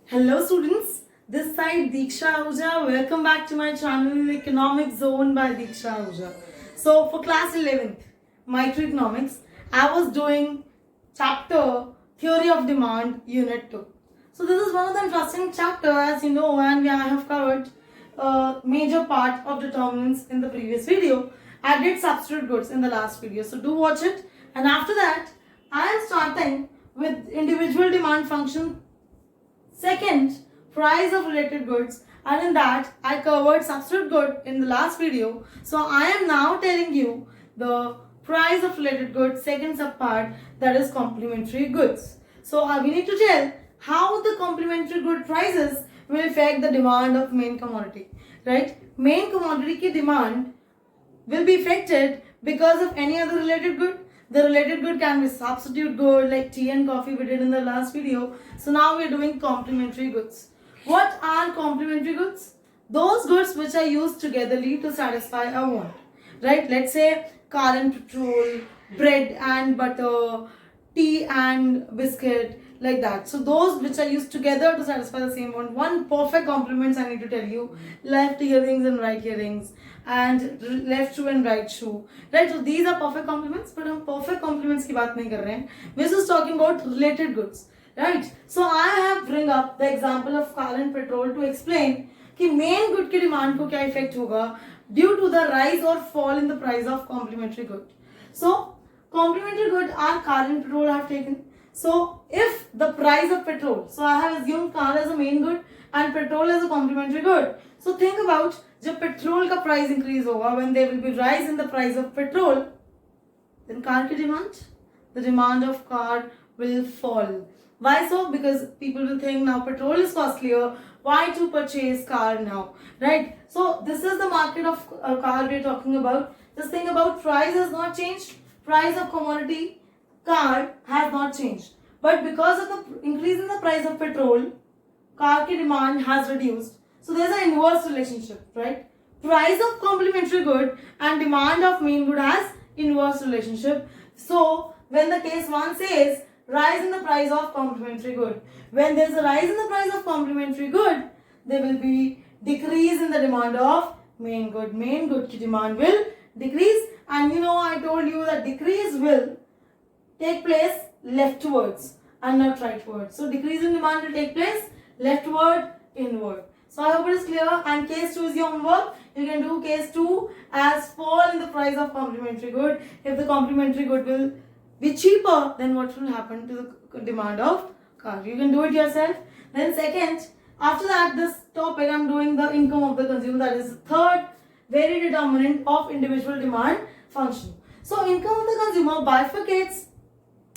Hello students, this side Diksha Ahuja. Welcome back to my channel Economic Zone by Diksha Ahuja. So for class 11th, Microeconomics, I was doing chapter Theory of Demand Unit 2. So this is one of the interesting chapter as you know, and I have covered a major part of determinants in the previous video. I did substitute goods in the last video, so do watch it. And after that, I am starting with individual demand function. Second, price of related goods, and in that I covered substitute good in the last video. So I am now telling you the price of related goods, second subpart, that is complementary goods. So we need to tell how the complementary good prices will affect the demand of main commodity, right? Main commodity ki demand will be affected because of any other related good. The related good can be substitute good like tea and coffee we did in the last video. So now we are doing complementary goods. What are complementary goods? Those goods which are used togetherly to satisfy a want. Right? Let's say car and petrol, bread and butter, tea and biscuit, like that. So those which are used together to satisfy the same want. One perfect complements I need to tell you: left earrings and right earrings, and left shoe and right shoe. Right? So these are perfect complements, but हम perfect complements की बात नहीं कर रहे हैं. We're just talking about related goods. Right? So I have bring up the example of car and petrol to explain कि main good की demand को क्या effect होगा due to the rise or fall in the price of complementary good. So complementary good are car and petrol I have taken. So if the price of petrol, so I have assumed car as a main good and petrol as a complementary good. So think about जब petrol का price increase होगा, when there will be rise in the price of petrol, then car की demand, the demand of car will fall. Why so? Because people will think now petrol is costlier. Why to purchase car now, right? So this is the market of car we are talking about. Just think about price has not changed. Price of commodity car has not changed. But because of the increase in the price of petrol, car ki demand has reduced. So there's an inverse relationship, right? Price of complementary good and demand of main good has inverse relationship. So when the case 1 says rise in the price of complementary good, when there's a rise in the price of complementary good, there will be decrease in the demand of main good. Main good ki demand will decrease, and you know I told you that decrease will take place leftwards and not rightwards. So decrease in demand will take place leftward, inward. So I hope it is clear, and case 2 is your homework. You can do case 2 as fall in the price of complementary good. If the complementary good will be cheaper, then what will happen to the demand of car? You can do it yourself. Then second, after that this topic I am doing the income of the consumer, that is the third very determinant of individual demand function. So income of the consumer bifurcates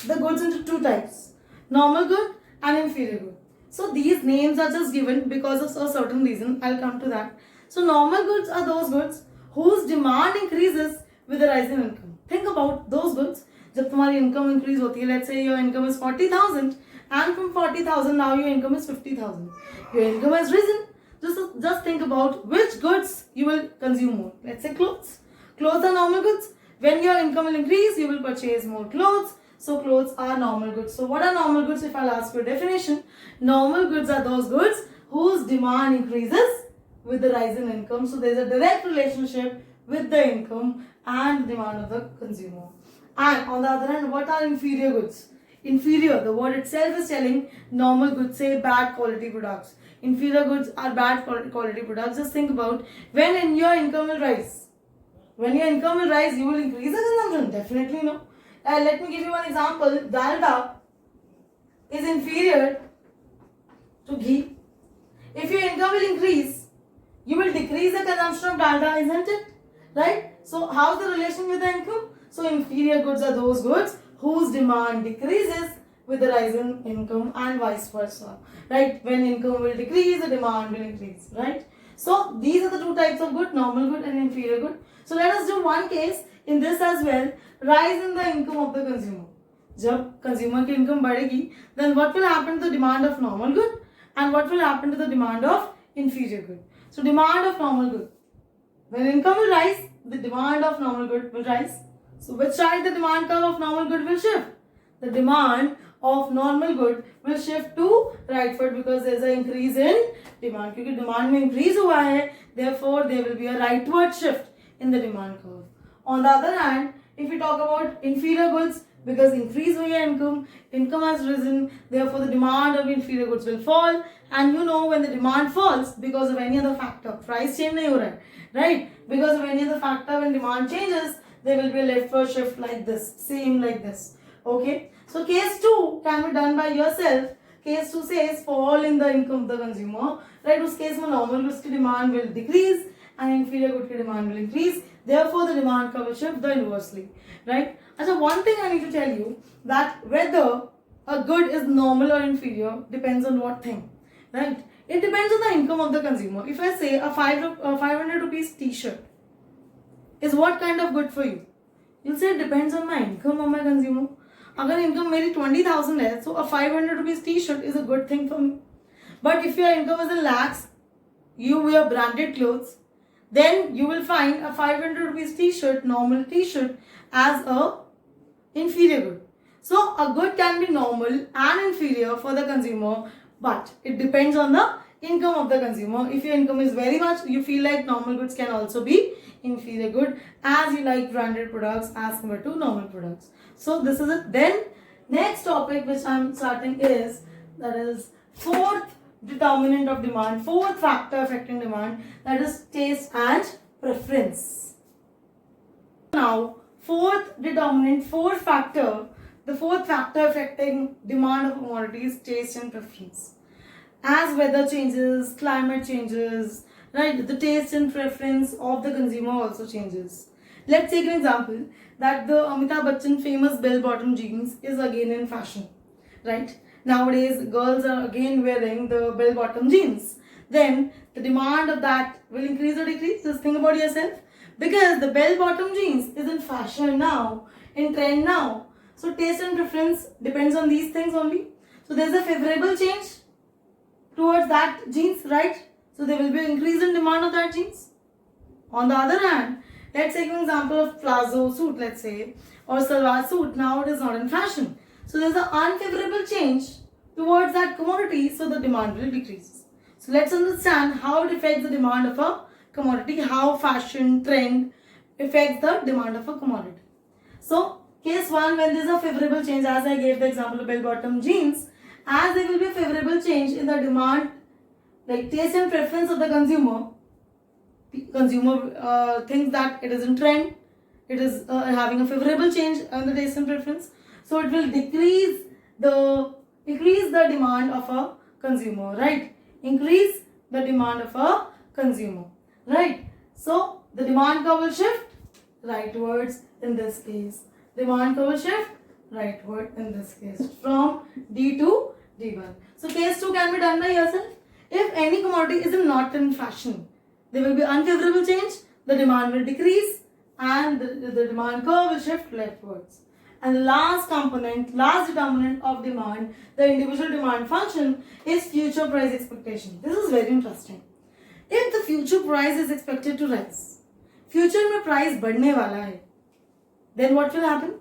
the goods into two types: normal good and inferior good. So these names are just given because of a certain reason. I'll come to that. So normal goods are those goods whose demand increases with the rise in income. Think about those goods. जब तुम्हारी income increase होती है, let's say your income is 40,000 and from 40,000 now your income is 50,000. Your income has risen. Just think about which goods you will consume more. Let's say clothes. Clothes are normal goods. When your income will increase, you will purchase more clothes. So clothes are normal goods. So what are normal goods? If I'll ask you a definition, normal goods are those goods whose demand increases with the rise in income. So there's a direct relationship with the income and the demand of the consumer. And on the other hand, what are inferior goods? Inferior, the word itself is telling normal goods, say bad quality products. Inferior goods are bad quality products. Just think about when your income will rise. When your income will rise, you will increase the consumption. Definitely no. Let me give you one example. Dalda is inferior to ghee. If your income will increase, you will decrease the consumption of dalda, isn't it? Right? So how's the relation with the income? So inferior goods are those goods whose demand decreases with the rise in income and vice versa. Right? When income will decrease, the demand will increase. Right? So these are the two types of good: normal good and inferior good. So let us do one case in this as well. Rise in the income of the consumer. जब consumer की income बढ़ेगी, then what will happen to the demand of normal good and what will happen to the demand of inferior good? So demand of normal good. When income will rise, the demand of normal good will rise. So which side the demand curve of normal good will shift? The demand of normal good will shift to rightward because there is an increase in demand. क्योंकि demand में increase हुआ है, therefore there will be a rightward shift in the demand curve. On the other hand, if we talk about inferior goods, because increase हुई है income has risen, therefore the demand of inferior goods will fall. And you know when the demand falls because of any other factor, price change नहीं हो रहा है, right? Because of any other factor, when demand changes, there will be a leftward shift like this, same like this. Okay, so case 2 can be done by yourself. Case 2 says fall in the income of the consumer, right? उस case में normal goods की demand will decrease and inferior good की demand will increase. Therefore, the demand curve will shift the inversely, right? So one thing I need to tell you that whether a good is normal or inferior depends on what thing, right? It depends on the income of the consumer. If I say a 500 rupees t-shirt is what kind of good for you? You'll say it depends on my income of my consumer. अगर income मेरी 20,000 है, so a 500 rupees t-shirt is a good thing for me. But if your income is in lakhs, you wear branded clothes, then you will find a 500 rupees t-shirt, normal t-shirt, as a inferior good. So a good can be normal and inferior for the consumer, but it depends on the income of the consumer. If your income is very much, you feel like normal goods can also be inferior good, as you like branded products as compared to normal products. So this is it. Then next topic which I am starting is, that is fourth determinant of demand, fourth factor affecting demand, that is taste and preference. Now fourth determinant, fourth factor, the fourth factor affecting demand of commodities, taste and preference. As weather changes, climate changes, right, the taste and preference of the consumer also changes. Let's take an example that the Amitabh Bachchan famous bell-bottom jeans is again in fashion, right? Nowadays, girls are again wearing the bell-bottom jeans. Then the demand of that will increase or decrease. Just think about yourself. Because the bell-bottom jeans is in fashion now, in trend now. So taste and preference depends on these things only. So there's a favorable change towards that jeans, right? So there will be an increase in demand of that jeans. On the other hand, let's take an example of palazzo suit, let's say, or salwar suit. Now it is not in fashion. So there's an unfavorable change towards that commodity, so the demand will decrease. So let's understand how it affects the demand of a commodity, how fashion trend affects the demand of a commodity. So case 1, when there's a favorable change, as I gave the example of bell-bottom jeans, as there will be a favorable change in the demand, like taste and preference of the consumer thinks that it is in trend, it is having a favorable change in the taste and preference. So it will increase the demand of a consumer, right? Increase the demand of a consumer, right? So the demand curve will shift rightwards in this case. Demand curve will shift rightward in this case from D to D1. So case 2 can be done by yourself. If any commodity is not in fashion, there will be unfavorable change, the demand will decrease and the demand curve will shift leftwards. And the last component, last determinant of demand, the individual demand function, is future price expectation. This is very interesting. If the future price is expected to rise, future में price बढ़ने वाला है, then what will happen?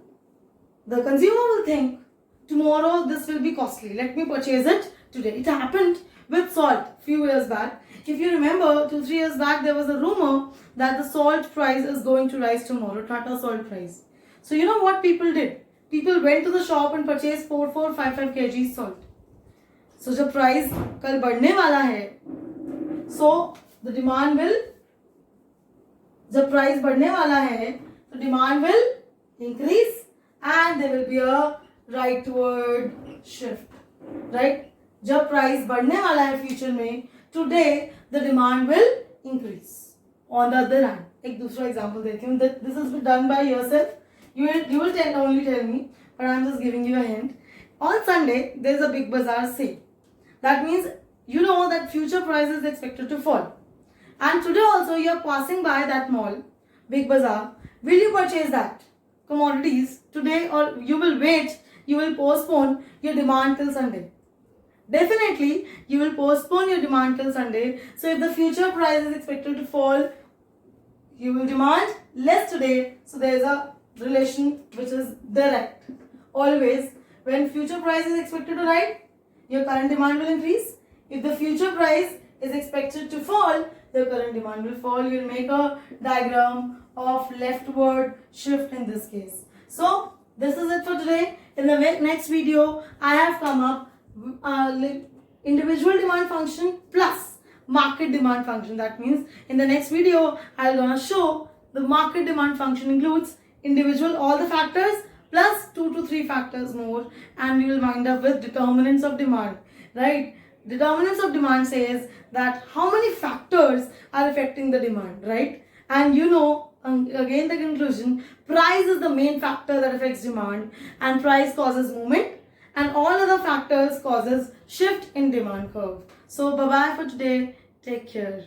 The consumer will think, tomorrow this will be costly, let me purchase it today. It happened with salt few years back. If you remember, 2-3 years back, there was a rumor that the salt price is going to rise tomorrow, Tata salt price. So you know what people did? People went to the shop and purchased 4-5 kg salt. So the price कल बढ़ने वाला है, so the demand will, the price बढ़ने वाला है, so demand will increase and there will be a rightward shift, right? जब price बढ़ने वाला है future में, today the demand will increase. On the other hand, एक दूसरा example देती हूँ. This is done by yourself. You will only tell me, but I am just giving you a hint. On Sunday, there is a big bazaar sale. That means you know that future price is expected to fall. And today also you are passing by that mall, big bazaar. Will you purchase that commodities today, or you will wait, you will postpone your demand till Sunday? Definitely, you will postpone your demand till Sunday. So if the future price is expected to fall, you will demand less today. So there is a relation which is direct. Always, when future price is expected to rise, your current demand will increase. If the future price is expected to fall, your current demand will fall. You will make a diagram of leftward shift in this case. So this is it for today. In the next video, I have come up individual demand function plus market demand function. That means in the next video, I'm gonna show the market demand function includes individual, all the factors plus 2 to 3 factors more, and we will wind up with determinants of demand, right? Determinants of demand says that how many factors are affecting the demand, right? And you know, again the conclusion, price is the main factor that affects demand, and price causes movement, and all other factors causes shift in demand curve. So bye bye for today. Take care.